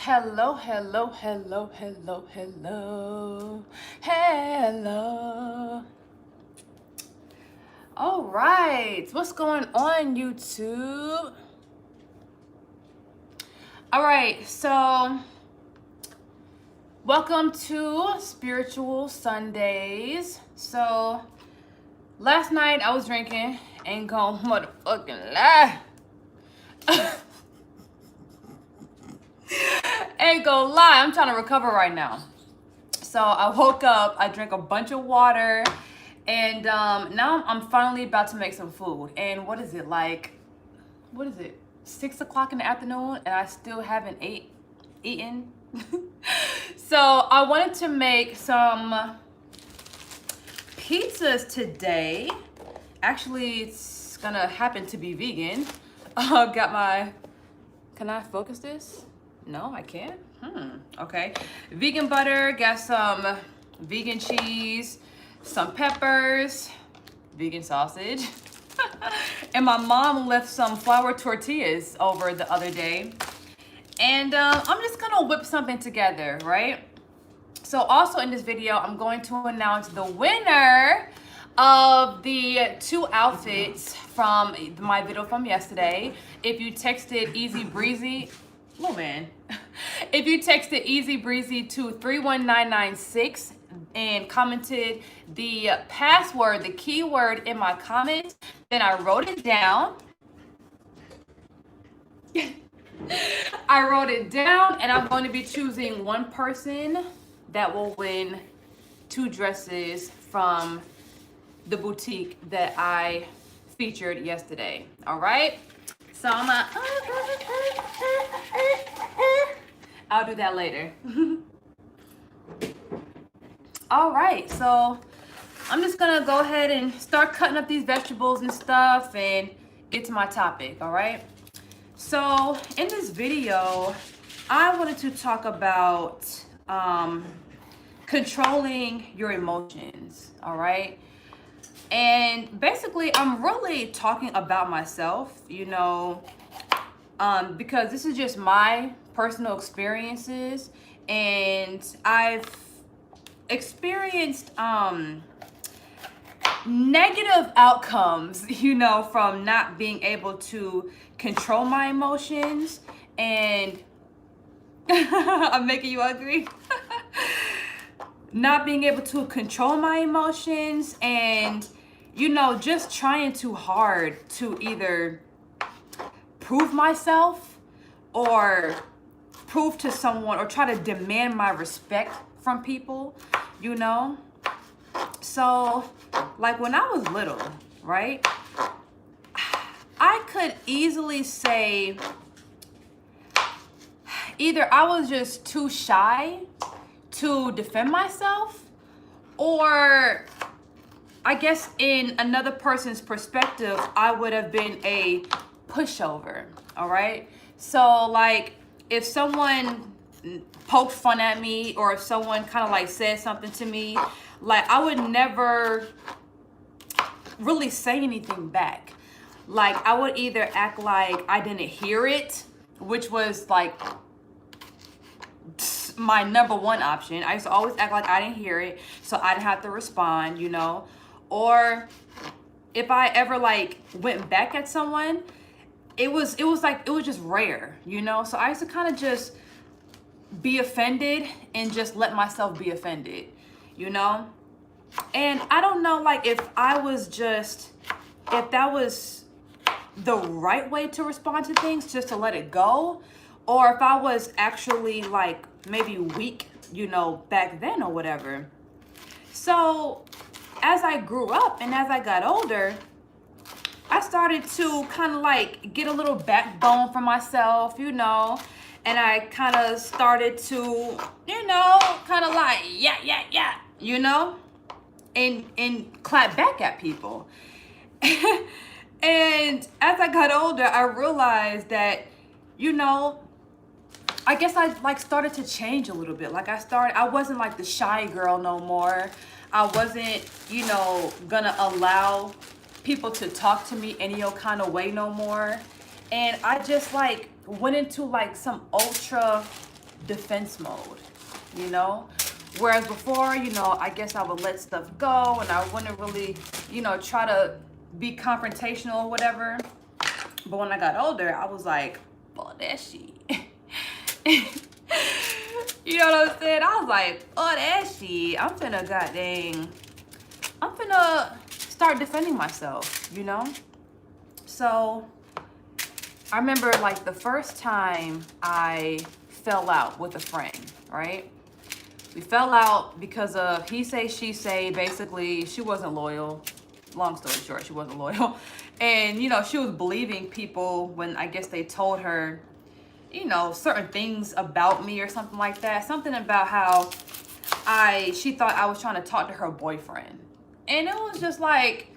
Hello, hello, hello, hello, hello, hello. All right, what's going on, YouTube? All right, so welcome to Spiritual Sundays. So last night I was drinking, ain't gonna motherfucking lie. Ain't gonna lie, I'm trying to recover right now. So I woke up, I drank a bunch of water, and now I'm finally about to make some food. And what is it, 6 o'clock in the afternoon, and I still haven't eaten. So I wanted to make some pizzas today. Actually, it's gonna happen to be vegan. Got my, can I focus this? No, I can't. Okay. Vegan butter, got some vegan cheese, some peppers, vegan sausage. And my mom left some flour tortillas over the other day. And I'm just gonna whip something together, right? So also in this video, I'm going to announce the winner of the 2 outfits from my video from yesterday. If you texted Easy Breezy, oh man. If you texted Easy Breezy to 31996 and commented the password, the keyword in my comments, then I wrote it down. I wrote it down, and I'm going to be choosing one person that will win 2 dresses from the boutique that I featured yesterday. All right? So I'm gonna, I'll do that later. All right, so I'm just gonna go ahead and start cutting up these vegetables and stuff and get to my topic, all right? So in this video, I wanted to talk about controlling your emotions, all right? And basically, I'm really talking about myself, you know, because this is just my personal experiences, and I've experienced negative outcomes, you know, from not being able to control my emotions. And I'm making you ugly. Not being able to control my emotions, and you know, just trying too hard to either prove myself or prove to someone or try to demand my respect from people, you know. So like when I was little, right, I could easily say either I was just too shy to defend myself, or I guess in another person's perspective, I would have been a pushover, all right? So like if someone poked fun at me, or if someone kind of like said something to me, like I would never really say anything back. Like I would either act like I didn't hear it, which was like my number one option. I used to always act like I didn't hear it, so I didn't have to respond, you know. Or if I ever like went back at someone, it was just rare, you know. So I used to kind of just be offended and just let myself be offended, you know. And I don't know, like if that was the right way to respond to things, just to let it go, or if I was actually like maybe weak, you know, back then or whatever. So as I grew up and as I got older, I started to kind of like get a little backbone for myself, you know, and I kind of started to, you know, kind of like, yeah, you know, and clap back at people. And as I got older, I realized that, you know, I guess I like started to change a little bit. Like I wasn't like the shy girl no more. I wasn't, you know, gonna allow people to talk to me any old kind of way no more. And I just like went into like some ultra defense mode, you know? Whereas before, you know, I guess I would let stuff go and I wouldn't really, you know, try to be confrontational or whatever. But when I got older, I was like, oh, that shit. You know what I'm saying? I was like, oh, that shit. I'm finna start defending myself, you know? So I remember like the first time I fell out with a friend, right? We fell out because of he say, she say. Basically, she wasn't loyal. Long story short, she wasn't loyal. And, you know, she was believing people when I guess they told her, you know, certain things about me or something like that. Something about how she thought I was trying to talk to her boyfriend. And it was just like,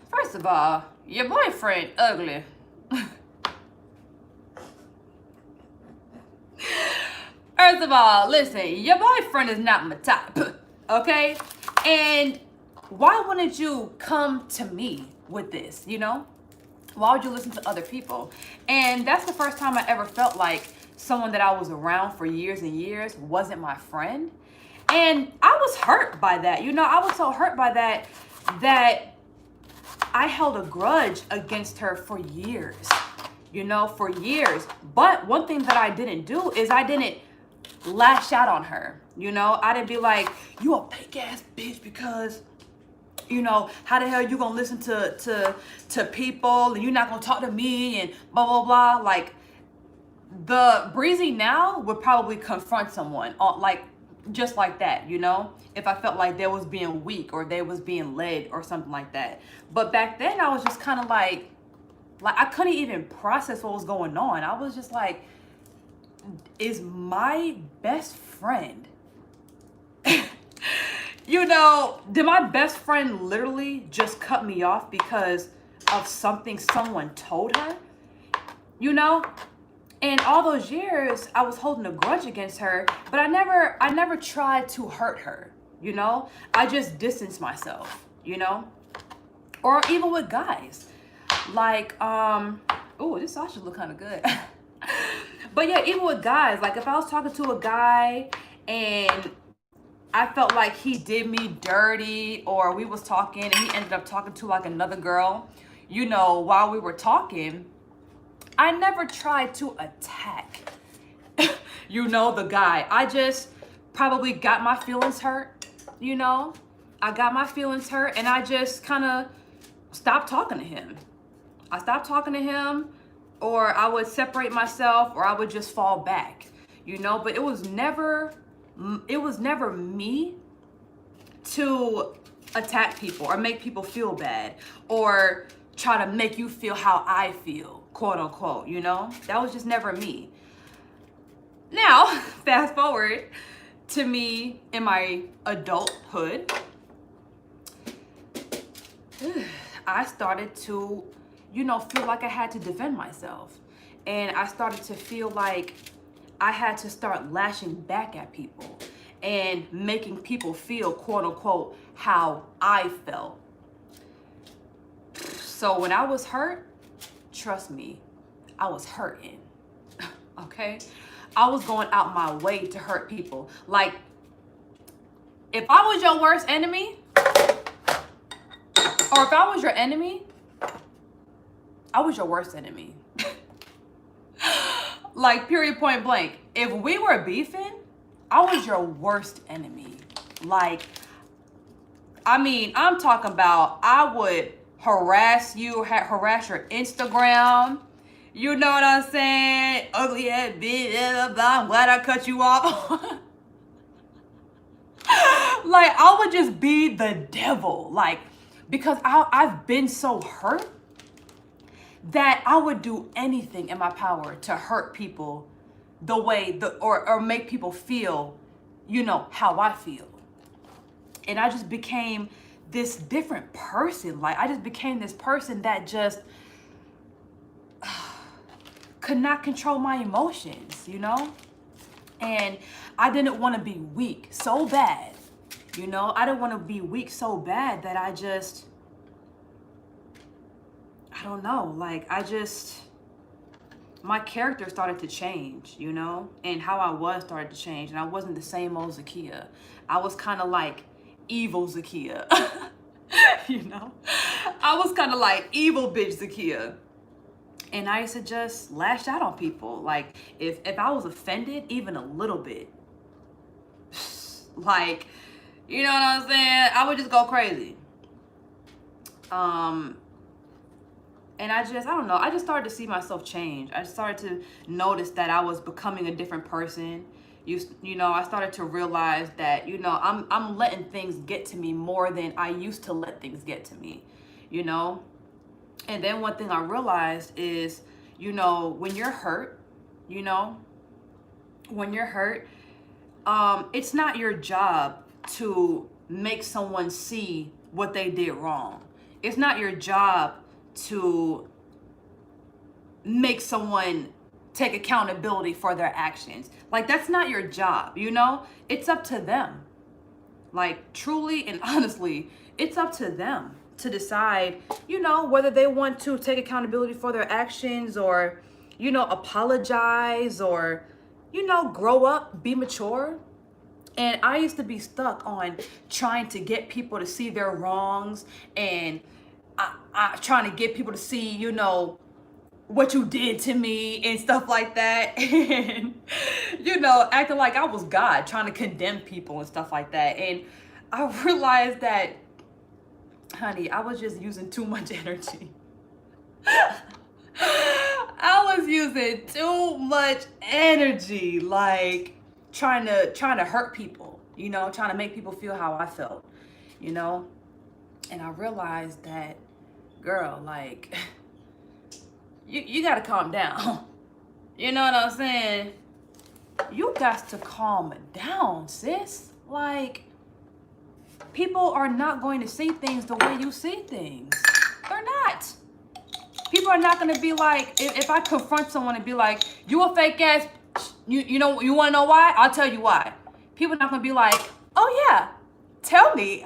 first of all, your boyfriend ugly. First of all, listen, your boyfriend is not my type, okay? And why wouldn't you come to me with this, you know? Why would you listen to other people? And that's the first time I ever felt like someone that I was around for years and years wasn't my friend. And I was hurt by that, you know? I was so hurt by that I held a grudge against her for years, you know, for years. But one thing that I didn't do is I didn't lash out on her, you know? I didn't be like, you a fake ass bitch because, you know, how the hell you gonna listen to people and you're not gonna talk to me and blah, blah, blah. Like, the Breezy now would probably confront someone on, like, just like that, you know, if I felt like they was being weak or they was being led or something like that. But back then I was just kind of like I couldn't even process what was going on. I was just like, is my best friend, you know, did my best friend literally just cut me off because of something someone told her, you know? And all those years, I was holding a grudge against her, but I never tried to hurt her, you know? I just distanced myself, you know? Or even with guys. Like, oh, this sausage look kind of good. But yeah, even with guys, like if I was talking to a guy and I felt like he did me dirty, or we was talking and he ended up talking to like another girl, you know, while we were talking, I never tried to attack, you know, the guy. I just probably got my feelings hurt, you know. I got my feelings hurt and I just kind of stopped talking to him. I stopped talking to him, or I would separate myself, or I would just fall back, you know. But it was never me to attack people or make people feel bad or try to make you feel how I feel, quote unquote, you know? That was just never me. Now, fast forward to me in my adulthood, I started to, you know, feel like I had to defend myself. And I started to feel like I had to start lashing back at people and making people feel, quote unquote, how I felt. So when I was hurt, trust me, I was hurting, okay? I was going out my way to hurt people. Like, if I was your worst enemy, or if I was your enemy, I was your worst enemy. Like, period, point blank. If we were beefing, I was your worst enemy. Like, I mean, I'm talking about I would harass you, harass your Instagram. You know what I'm saying? Ugly ass bitch, blah, blah, blah. I'm glad I cut you off. Like, I would just be the devil. Like, because I've been so hurt that I would do anything in my power to hurt people the way, or make people feel, you know, how I feel. And I just became this different person. Like, I just became this person that just could not control my emotions, you know? And I didn't want to be weak so bad, you know? I didn't want to be weak so bad that I don't know, like, my character started to change, you know, and how I was started to change. And I wasn't the same old Zakia. I was kind of like evil Zakia, you know, I was kind of like evil bitch Zakia. And I used to just lash out on people. Like if I was offended even a little bit, like, you know what I'm saying? I would just go crazy. And I don't know, I just started to see myself change. I started to notice that I was becoming a different person. You know, I started to realize that, you know, I'm letting things get to me more than I used to let things get to me, you know? And then one thing I realized is, you know, when you're hurt, you know, when you're hurt, it's not your job to make someone see what they did wrong. It's not your job to make someone take accountability for their actions. Like, that's not your job, you know? It's up to them. Like, truly and honestly, it's up to them to decide, you know, whether they want to take accountability for their actions or, you know, apologize or, you know, grow up, be mature. And I used to be stuck on trying to get people to see their wrongs and I trying to get people to see, you know, what you did to me and stuff like that. And, you know, acting like I was God, trying to condemn people and stuff like that. And I realized that, honey, I was just using too much energy. I was using too much energy, like trying to hurt people, you know, trying to make people feel how I felt, you know. And I realized that, girl, like, you gotta calm down. You know what I'm saying? You got to calm down, sis. Like, people are not going to see things the way you see things. They're not. People are not gonna be like, if I confront someone and be like, you a fake ass, you know, you wanna know why? I'll tell you why. People are not gonna be like, oh yeah, tell me.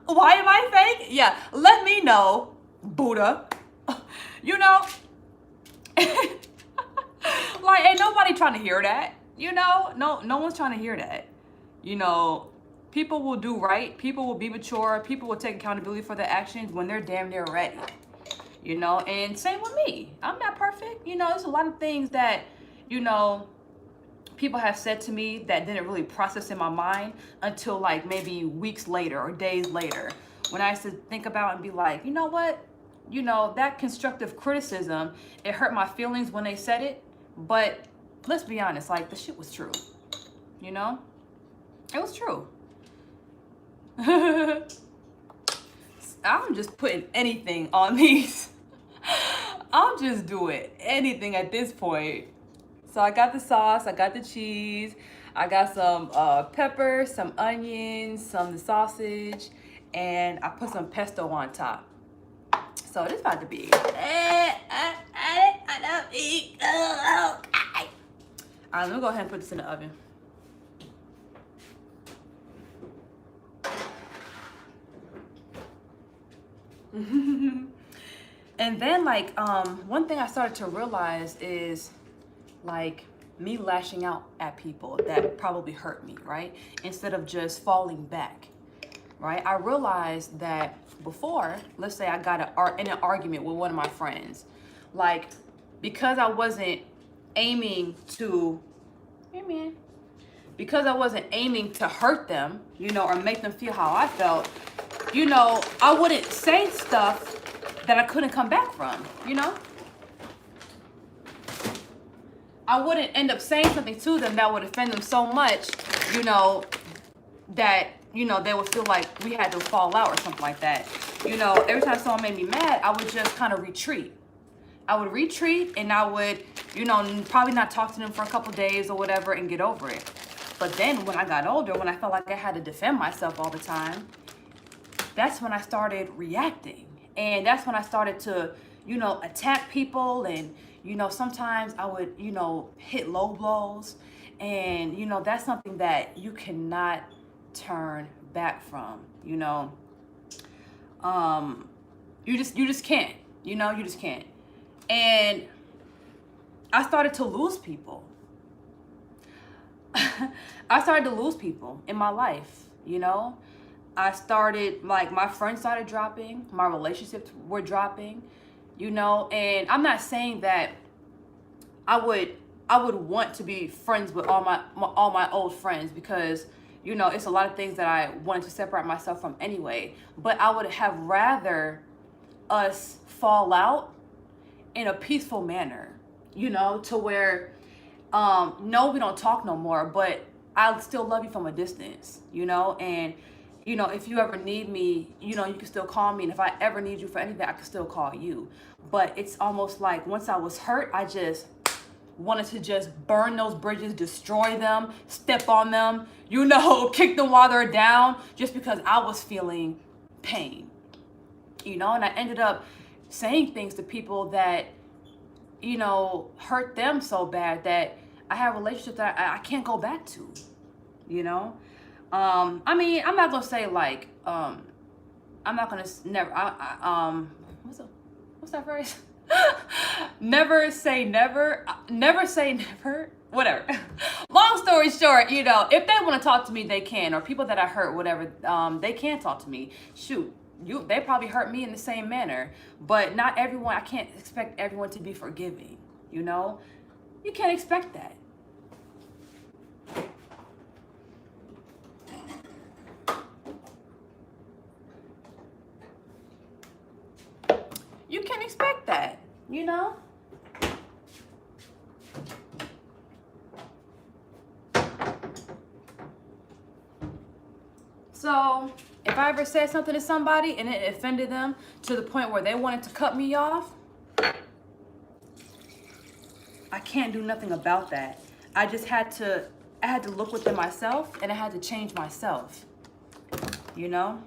Why am I fake? Yeah, let me know, Buddha. You know? Like, ain't nobody trying to hear that. You know? No one's trying to hear that. You know, people will do right. People will be mature. People will take accountability for their actions when they're damn near ready. You know? And same with me. I'm not perfect. You know, there's a lot of things that, you know, people have said to me that didn't really process in my mind until like maybe weeks later or days later, when I used to think about and be like, you know what? You know, that constructive criticism, it hurt my feelings when they said it, but let's be honest, like, the shit was true. You know? It was true. I'm just putting anything on these. I'm just doing anything at this point. So I got the sauce, I got the cheese, I got some pepper, some onions, some the sausage, and I put some pesto on top. So this about to be. Alright, let me go ahead and put this in the oven. And then, like, one thing I started to realize is, like, me lashing out at people that probably hurt me, right? Instead of just falling back, right? I realized that before, let's say I got in an argument with one of my friends, like, because I wasn't aiming to, hey man, because I wasn't aiming to hurt them, you know, or make them feel how I felt, you know, I wouldn't say stuff that I couldn't come back from, you know? I wouldn't end up saying something to them that would offend them so much, you know, that, you know, they would feel like we had to fall out or something like that. You know, every time someone made me mad, I would just kind of retreat. I would retreat and I would, you know, probably not talk to them for a couple days or whatever and get over it. But then when I got older, when I felt like I had to defend myself all the time, that's when I started reacting. And that's when I started to, you know, attack people. And, you know, sometimes I would, you know, hit low blows. And, you know, that's something that you cannot turn back from, you know. You just can't, you know, you just can't. And I started to lose people. I started to lose people in my life, you know? I started, like, my friends started dropping, my relationships were dropping, you know? And I'm not saying that I would want to be friends with all my old friends, because, you know, it's a lot of things that I wanted to separate myself from anyway. But I would have rather us fall out in a peaceful manner, you know, to where, no, we don't talk no more, but I still love you from a distance, you know. And, you know, if you ever need me, you know, you can still call me. And if I ever need you for anything, I can still call you. But it's almost like once I was hurt, I just wanted to just burn those bridges, destroy them, step on them, you know, kick them while they're down, just because I was feeling pain, you know. And I ended up saying things to people that, you know, hurt them so bad that I have relationships that I can't go back to, you know. I mean, I'm not gonna say like, I'm not gonna never. What's that phrase? Never say never. Never say never. Whatever. Long story short, you know, if they want to talk to me, they can. Or people that I hurt, whatever, they can talk to me. Shoot, they probably hurt me in the same manner. But not everyone. I can't expect everyone to be forgiving. You know, you can't expect that. You can't expect that, you know? So, if I ever said something to somebody and it offended them to the point where they wanted to cut me off, I can't do nothing about that. I had to look within myself, and I had to change myself, you know?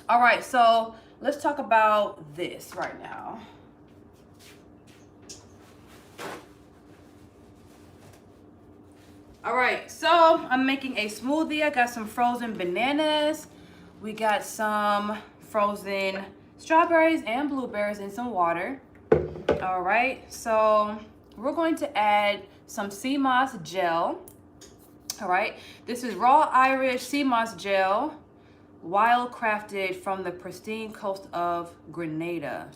All right, so let's talk about this right now. All right, so I'm making a smoothie. I got some frozen bananas. We got some frozen strawberries and blueberries in some water. All right, so we're going to add some sea moss gel. All right, this is raw Irish sea moss gel, wild crafted from the pristine coast of Grenada.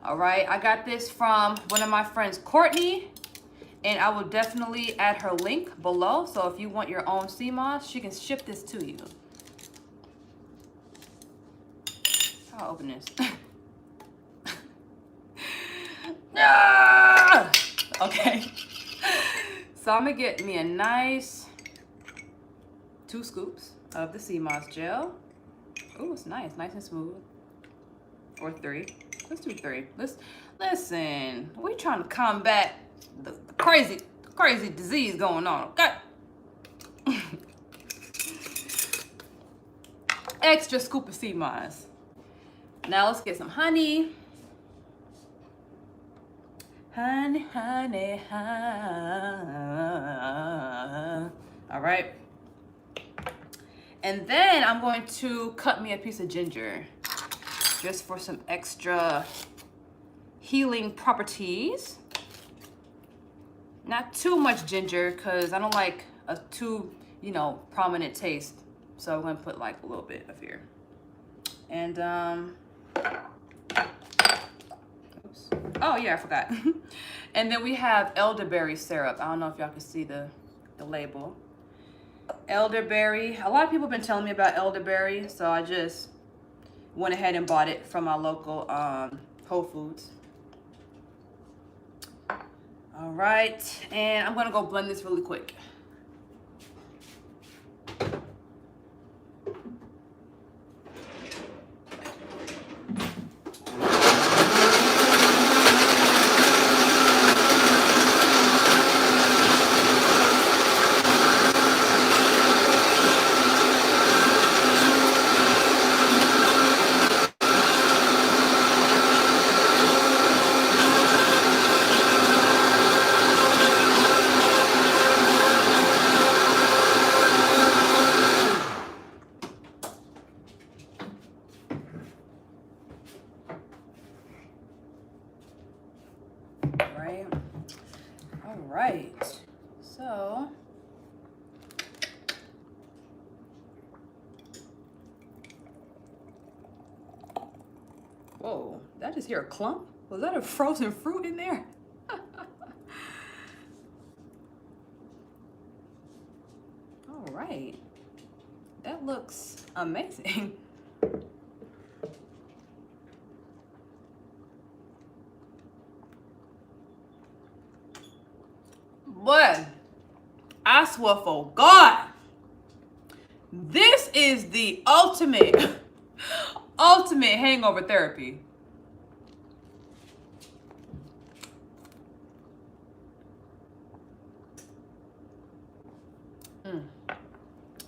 All right, I got this from one of my friends, Courtney, and I will definitely add her link below. So if you want your own sea moss, she can ship this to you. I'll open this. Ah! Okay, so I'm gonna get me a nice 2 scoops of the sea moss gel. Oh, it's nice and smooth. Or 3. Let's do 3. Listen. We're trying to combat the crazy disease going on. Okay. Extra scoop of sea moss. Now let's get some honey. Honey. All right. And then I'm going to cut me a piece of ginger, just for some extra healing properties. Not too much ginger, because I don't like a too, you know, prominent taste. So I'm going to put like a little bit of here. And, oops. Oh yeah, I forgot. And then we have elderberry syrup. I don't know if y'all can see the label. Elderberry. A lot of people have been telling me about elderberry, so I just went ahead and bought it from my local Whole Foods. All right, and I'm gonna go blend this really quick. right. So whoa, did I just hear a clump? Was that a frozen fruit in there? All right. That looks amazing. But I swear for God, this is the ultimate, ultimate hangover therapy.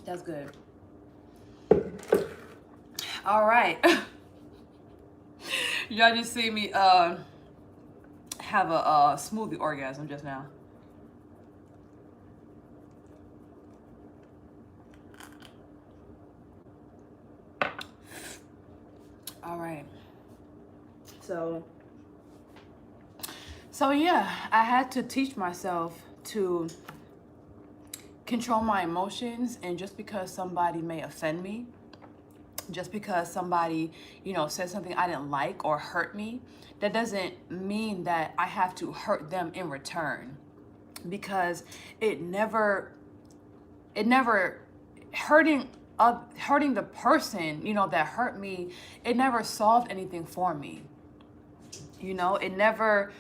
That's good. All right. Y'all just see me have a smoothie orgasm just now. All right. So yeah, I had to teach myself to control my emotions, and just because somebody may offend me, just because somebody, said something I didn't like or hurt me, that doesn't mean that I have to hurt them in return, because it never hurting the person, that hurt me, it never solved anything for me. It never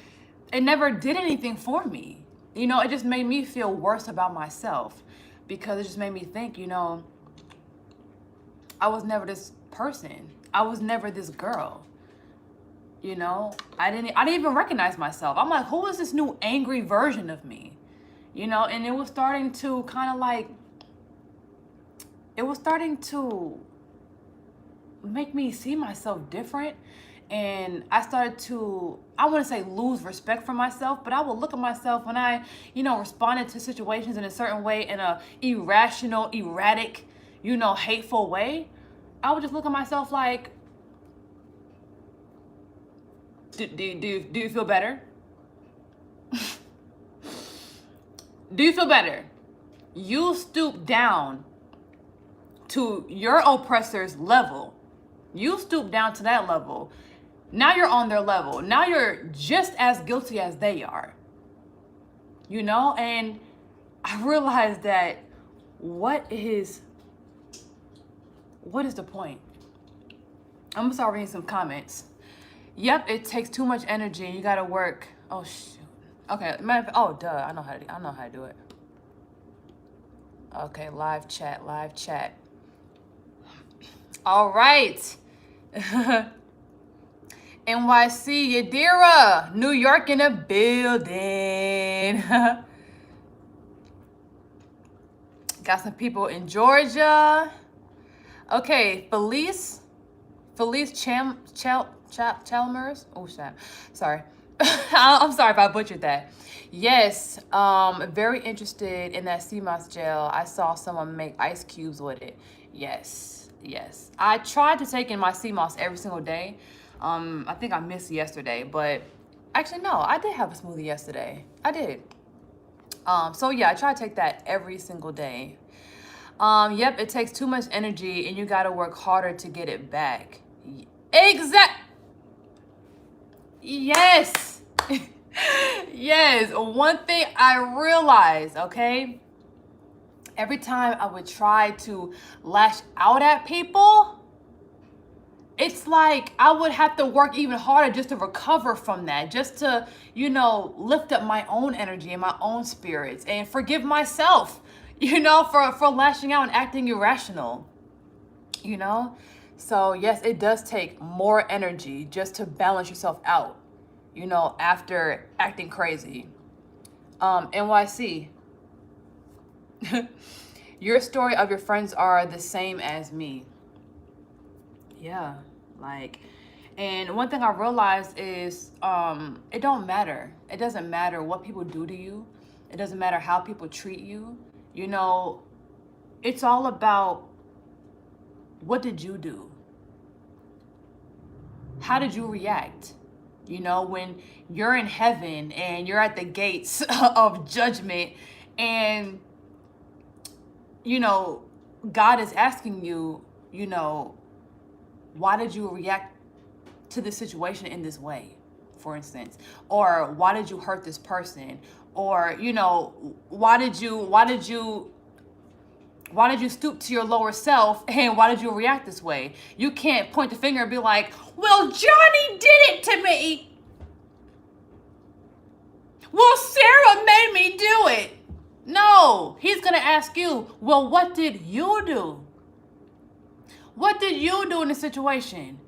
did anything for me. It just made me feel worse about myself, because it just made me think, I was never this person. I was never this girl. I didn't even recognize myself. I'm like, who is this new angry version of me? And it was starting to make me see myself different. And I started to, I wouldn't say lose respect for myself, but I would look at myself when I, responded to situations in a certain way, in a irrational, erratic, hateful way. I would just look at myself like, do you feel better? Do you feel better? You stoop down to your oppressor's level. You stoop down to that level. Now you're on their level. Now you're just as guilty as they are. And I realized that what is the point? I'm gonna start reading some comments. Yep, it takes too much energy. You gotta work. Oh shoot. Okay. Oh duh. I know how to do it. Okay. Live chat. All right. NYC, Yadira, New York in a building. Got some people in Georgia. Okay, Felice Chalmers. Oh, shit. Sorry. I'm sorry if I butchered that. Yes, very interested in that sea moss gel. I saw someone make ice cubes with it. Yes. I tried to take in my sea moss every single day. I think I missed yesterday, but actually no, I did have a smoothie yesterday. I did. So yeah, I try to take that every single day. Yep, it takes too much energy and you gotta work harder to get it back. Yes. Yes, one thing I realized, okay? Every time I would try to lash out at people, it's like I would have to work even harder just to recover from that, just to, lift up my own energy and my own spirits and forgive myself, for lashing out and acting irrational, So yes, it does take more energy just to balance yourself out, after acting crazy. NYC. Your story of your friends are the same as me. Yeah, and one thing I realized is it don't matter. It doesn't matter what people do to you. It doesn't matter how people treat you. It's all about, what did you do? How did you react? You know, when you're in heaven and you're at the gates of judgment, and, you know, God is asking you, you know, why did you react to this situation in this way, for instance? Or why did you hurt this person? Or, you know, why did you stoop to your lower self, and why did you react this way? You can't point the finger and be like, well, Johnny did it to me. Well, Sarah made me do it. No, he's going to ask you, well, what did you do? What did you do in the situation?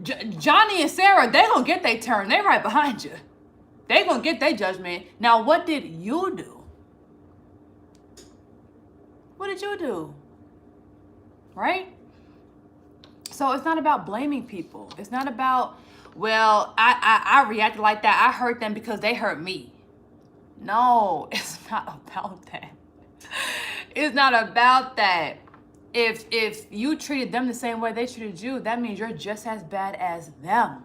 Johnny and Sarah, they going to get their turn. They right behind you. They going to get their judgment. Now, what did you do? What did you do? Right? So it's not about blaming people. It's not about, well, I reacted like that. I hurt them because they hurt me. No, it's not about that. It's not about that. If you treated them the same way they treated you, that means you're just as bad as them.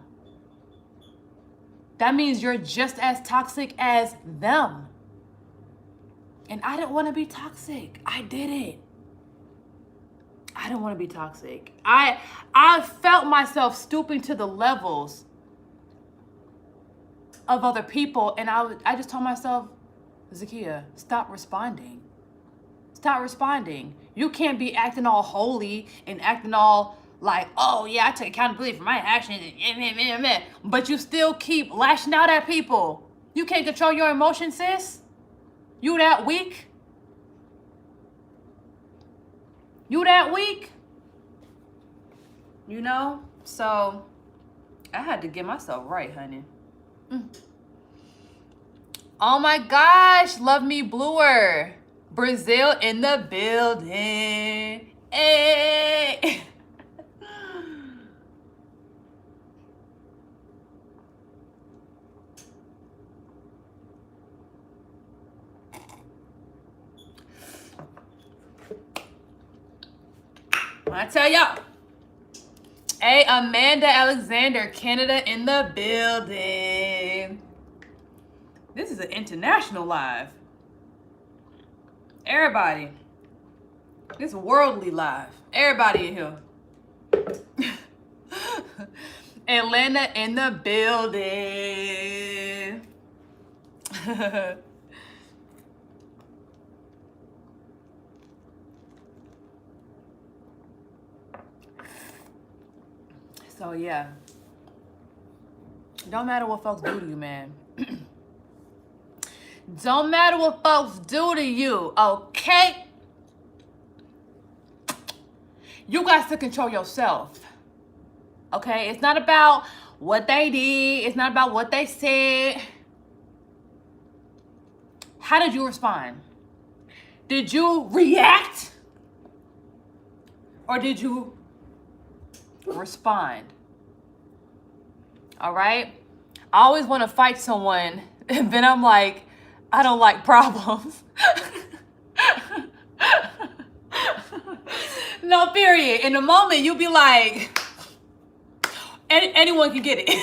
That means you're just as toxic as them. And I didn't want to be toxic. I didn't. I didn't want to be toxic. I felt myself stooping to the levels of other people, and I just told myself, Zakia, stop responding. Stop responding. You can't be acting all holy and acting all like, oh yeah, I take accountability for my actions, but you still keep lashing out at people. You can't control your emotions, sis. You that weak? You that weak? You know? So I had to get myself right, honey. Oh my gosh, love me bluer. Brazil in the building. Hey. I tell y'all. Hey, Amanda Alexander, Canada in the building. This is an international live. Everybody. This worldly live. Everybody in here. Atlanta in the building. So yeah. Don't matter what folks do to you, man. Don't matter what folks do to you, okay? You got to control yourself, okay? It's not about what they did. It's not about what they said. How did you respond? Did you react? Or did you respond? All right? I always want to fight someone, and then I'm like, I don't like problems. No, period. In the moment, you'll be like, anyone can get it.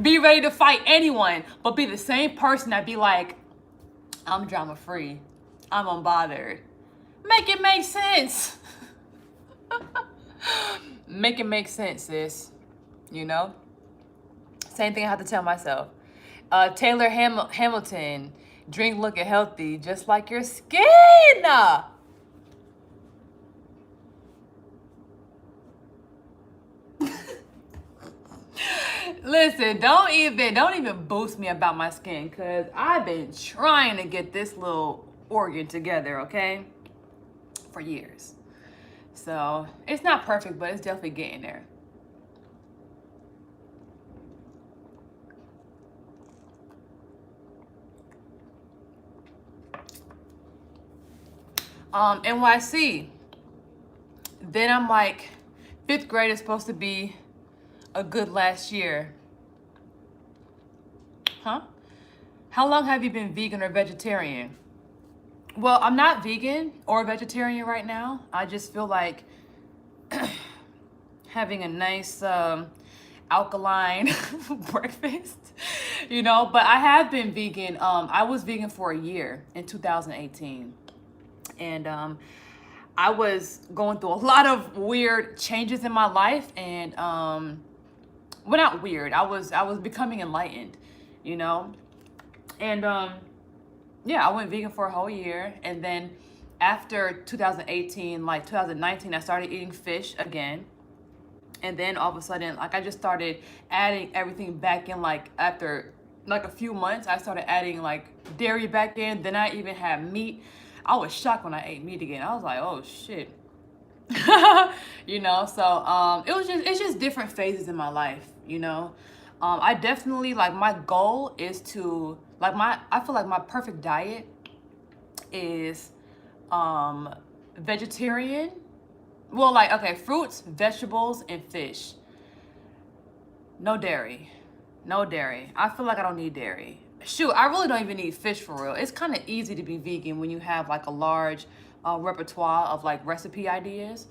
Be ready to fight anyone, but be the same person that be like, I'm drama free. I'm unbothered. Make it make sense. Make it make sense, sis. You know? Same thing I have to tell myself. Taylor Hamilton, drink looking healthy, just like your skin. Listen, don't even boost me about my skin, because I've been trying to get this little organ together, okay? For years. So it's not perfect, but it's definitely getting there. NYC. Then I'm like, 5th grade is supposed to be a good last year. Huh? How long have you been vegan or vegetarian? Well, I'm not vegan or vegetarian right now. I just feel like having a nice alkaline breakfast, you know. But I have been vegan. I was vegan for a year in 2018, and I was going through a lot of weird changes in my life, and well, not weird. I was becoming enlightened, you know, and yeah, I went vegan for a whole year, and then after 2018, like 2019, I started eating fish again. And then all of a sudden, like I just started adding everything back in. Like after like a few months, I started adding like dairy back in. Then I even had meat. I was shocked when I ate meat again. I was like, oh shit. You know, so it's just different phases in my life, you know. I definitely, like, my goal is to, like, I feel like my perfect diet is vegetarian. Well, like, okay, fruits, vegetables, and fish. No dairy. No dairy. I feel like I don't need dairy. Shoot, I really don't even need fish for real. It's kind of easy to be vegan when you have like a large repertoire of like recipe ideas.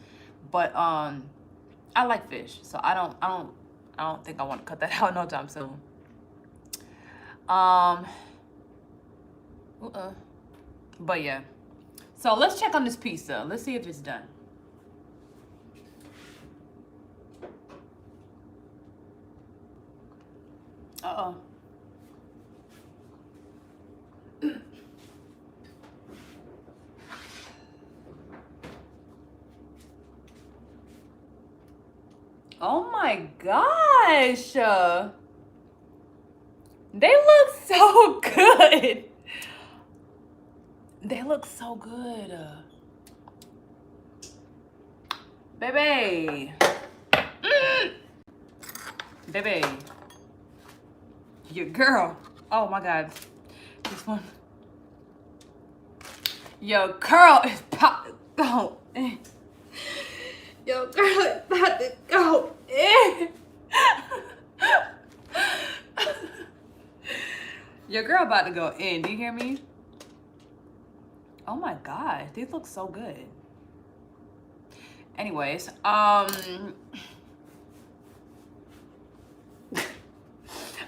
But I like fish, so I don't think I want to cut that out no time soon. But yeah. So let's check on this pizza. Let's see if it's done. Uh-oh. Oh my gosh. They look so good. They look so good. Baby. Baby. Your girl. Oh my God. This one. Your girl is about to go in. Your girl is about to go in. Your girl about to go in. Do you hear me? Oh my God. These look so good. Anyways, I'm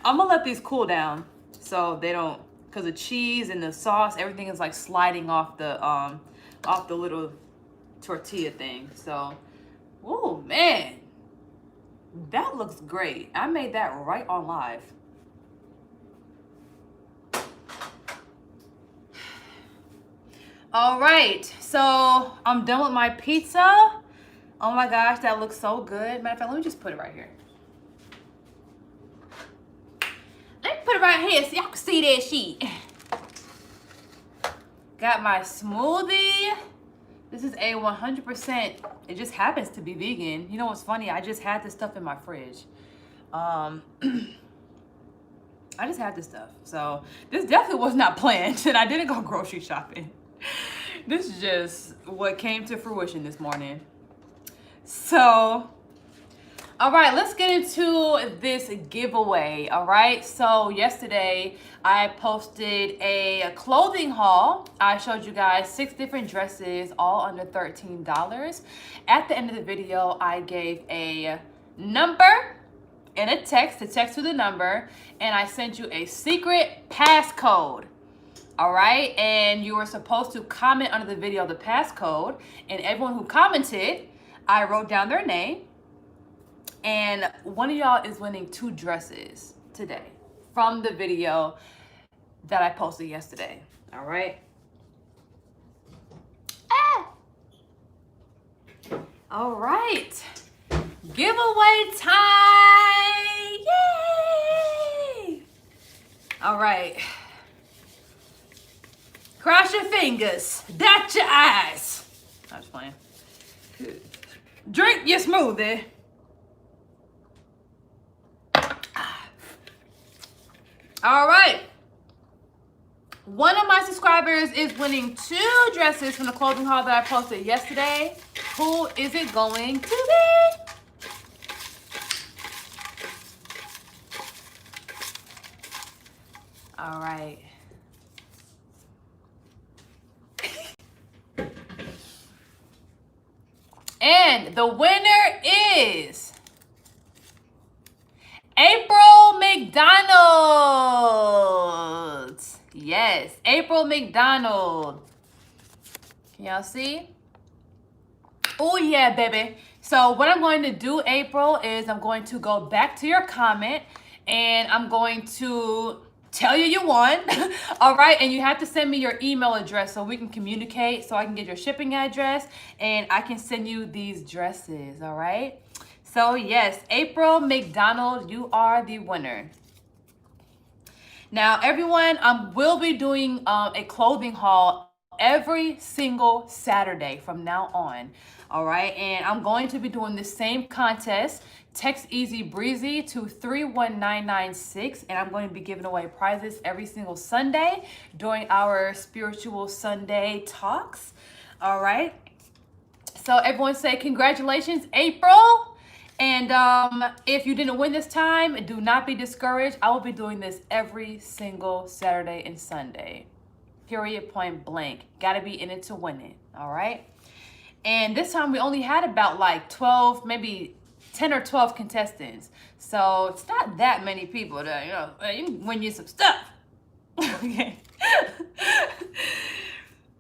gonna let these cool down so they don't, because the cheese and the sauce, everything is like sliding off the little tortilla thing. So, oh man, that looks great. I made that right on live. All right, so I'm done with my pizza. Oh my gosh, that looks so good. Matter of fact, let me just put it right here. Let me put it right here so y'all can see that shit. Got my smoothie. This is a 100%, it just happens to be vegan. You know what's funny? I just had this stuff in my fridge. I just had this stuff. So this definitely was not planned, and I didn't go grocery shopping. This is just what came to fruition this morning. So, all right, let's get into this giveaway, all right? So yesterday, I posted a clothing haul. I showed you guys 6 different dresses, all under $13. At the end of the video, I gave a number and a text to the number, and I sent you a secret passcode. All right, and you were supposed to comment under the video the passcode, and everyone who commented, I wrote down their name, and one of y'all is winning 2 dresses today from the video that I posted yesterday. All right. All right, giveaway time. Yay! All right. Cross your fingers, dot your eyes. I'm just playing. Drink your smoothie. All right. One of my subscribers is winning 2 dresses from the clothing haul that I posted yesterday. Who is it going to be? All right. And the winner is April McDonald. Yes, April McDonald. Can y'all see? Oh yeah, baby. So what I'm going to do, April, is I'm going to go back to your comment and I'm going to tell you won. All right, and you have to send me your email address so we can communicate, so I can get your shipping address and I can send you these dresses. All right, so yes, April McDonald, you are the winner. Now everyone, will be doing a clothing haul every single Saturday from now on. All right, and I'm going to be doing the same contest. Text Easy Breezy to 31996, and I'm going to be giving away prizes every single Sunday during our Spiritual Sunday talks. All right, so everyone say congratulations, April. And if you didn't win this time, do not be discouraged. I will be doing this every single Saturday and Sunday. Period, point blank. Gotta be in it to win it. All right. And this time we only had about like 12, maybe 10 or 12 contestants. So it's not that many people that, you can win you some stuff. Okay.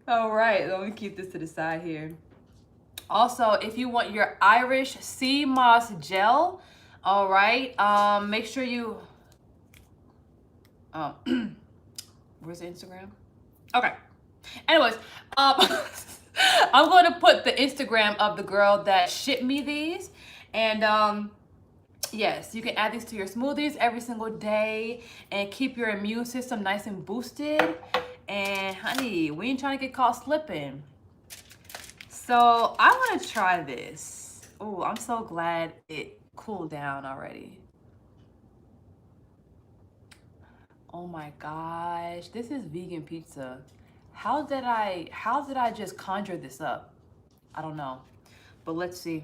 All right. Let me keep this to the side here. Also, if you want your Irish sea moss gel, all right, make sure you, where's the Instagram? Okay. Anyways, I'm going to put the Instagram of the girl that shipped me these. And yes, you can add these to your smoothies every single day and keep your immune system nice and boosted. And honey, we ain't trying to get caught slipping. So I want to try this. Oh, I'm so glad it cooled down already. Oh my gosh, this is vegan pizza. How did I just conjure this up? I don't know, but let's see.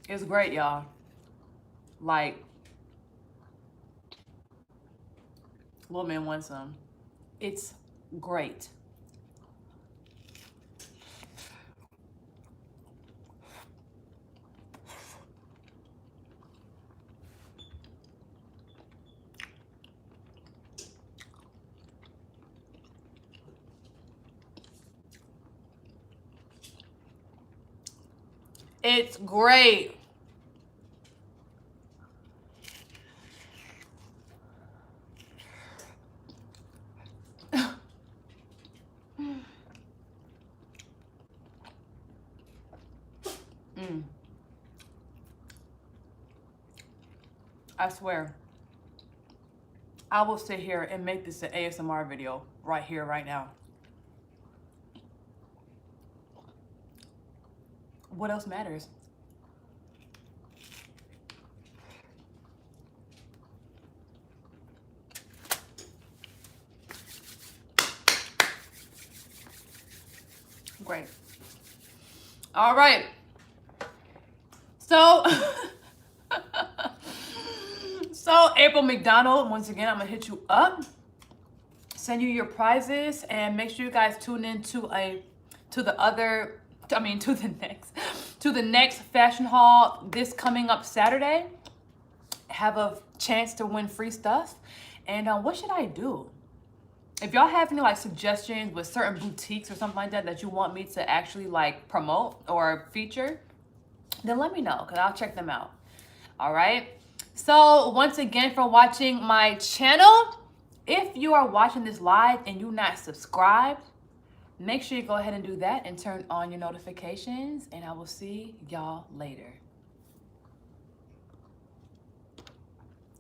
It's great, y'all. Like, little man wants some. It's great. It's great. I swear, I will sit here and make this an ASMR video right here, right now. What else matters? Great. All right. So, April McDonald, once again, I'm gonna hit you up, send you your prizes, and make sure you guys tune in to the next fashion haul this coming up Saturday. Have a chance to win free stuff. And what should I do? If y'all have any like suggestions with certain boutiques or something like that you want me to actually like promote or feature, then let me know, because I'll check them out. All right. So once again, for watching my channel, if you are watching this live and you're not subscribed, make sure you go ahead and do that and turn on your notifications, and I will see y'all later.